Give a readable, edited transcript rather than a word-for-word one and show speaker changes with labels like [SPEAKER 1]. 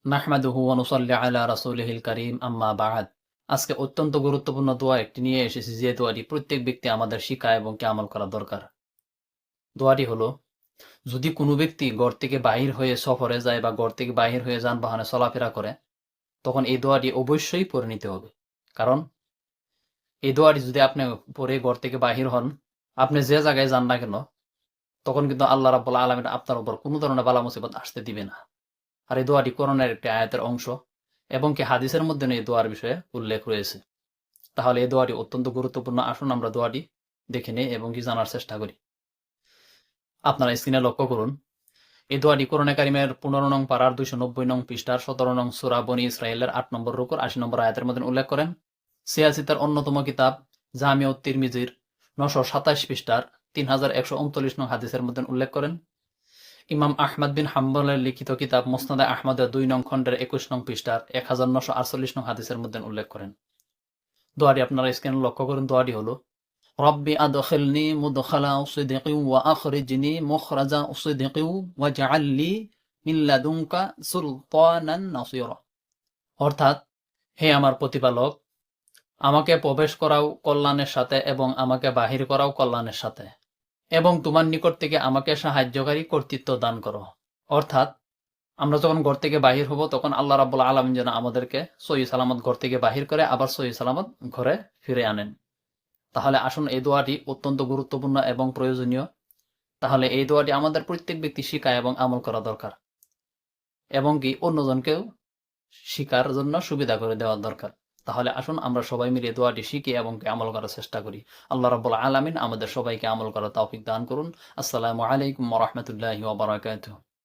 [SPEAKER 1] নাহমাদুহু ওয়া নুসাল্লি আলা রাসূলিহিল কারীম আম্মা বা'দ। আজকে অত্যন্ত গুরুত্বপূর্ণ দোয়া একটি নিয়ে এসেছি, যে দোয়াটি প্রত্যেক ব্যক্তি আমাদের শিখা এবং কি আমল করা দরকার। দোয়াটি হলো, যদি কোনো ব্যক্তি ঘর থেকে বাহির হয়ে সফরে যায় বা ঘর থেকে বাহির হয়ে যানবাহনে চলাফেরা করে, তখন এই দোয়াটি অবশ্যই পড়ে নিতে হবে। কারণ এই দোয়াটি যদি আপনি পড়ে ঘর থেকে বাহির হন, আপনি যে জায়গায় যান না কেন, তখন কিন্তু আল্লাহ রাব্বুল আলামিন আপনার উপর কোনো ধরনের বালা মুসিবত আসতে দিবে না। আর এই দোয়াটি কোরআনের একটি আয়াতের অংশ এবং কি হাদিসের মধ্যে এই দোয়ার বিষয়ে উল্লেখ রয়েছে। তাহলে এই দোয়াটি অত্যন্ত গুরুত্বপূর্ণ। আসুন আমরা দোয়াটি দেখে নেই এবং কি জানার চেষ্টা করি। আপনারা স্ক্রিনে লক্ষ্য করুন, এই দোয়াটি কোরআনে কারিমের 15 নং পারার 290 নং পৃষ্ঠার 17 নং সূরা বনী ইসরাঈলের 8 নম্বর রুকুর 80 নম্বর আয়াতের মধ্যে উল্লেখ করেন। সিয়াসিতার অন্যতম কিতাব জামিউত তিরমিজির 927 পৃষ্ঠার 3139 নং হাদিসের মধ্যে উল্লেখ করেন। ইমাম আহমদ বিন হাম্বলের লিখিত কিতাব মুসনাদে আহমদের 2 নং খণ্ডের 21 নং পৃষ্ঠার 1948 নং হাদিসের মধ্যে উল্লেখ করেন। দোয়াটি আপনারা স্ক্রিনে লক্ষ্য করুন। দোয়াটি হলো, রব্বি আদখিলনি মুদখালা সিদকিন ওয়া আখরিজনি মুখরাজা সিদকিন ওয়াজআল লি মিন লাদুনকা সুলতানান নাসিরা। অর্থাৎ, হে আমার প্রতিপালক, আমাকে প্রবেশ করাও কল্যাণের সাথে এবং আমাকে বাহির করাও কল্যাণের সাথে, এবং তোমার নিকট থেকে আমাকে সাহায্যকারী কর্তৃত্ব দান করো। অর্থাৎ, আমরা যখন ঘর থেকে বাহির হব, তখন আল্লাহ রাব্বুল আলামিন যেন আমাদেরকে সহি সালামত ঘর থেকে বাহির করে আবার সহি সালামত ঘরে ফিরে আনেন। তাহলে আসুন, এই দোয়াটি অত্যন্ত গুরুত্বপূর্ণ এবং প্রয়োজনীয়। তাহলে এই দোয়াটি আমাদের প্রত্যেক ব্যক্তি শিখা এবং আমল করা দরকার, এবং কি অন্যজনকেও শিকার জন্য সুবিধা করে দেওয়া দরকার। তাহলে আসুন আমরা সবাই মিলে দোয়াটি শিখি এবং কি আমল করার চেষ্টা করি। আল্লাহ রাব্বুল আলামিন আমাদের সবাইকে আমল করার তৌফিক দান করুন। আসসালামু আলাইকুম ওয়া রাহমাতুল্লাহি ওয়া বারাকাতুহু।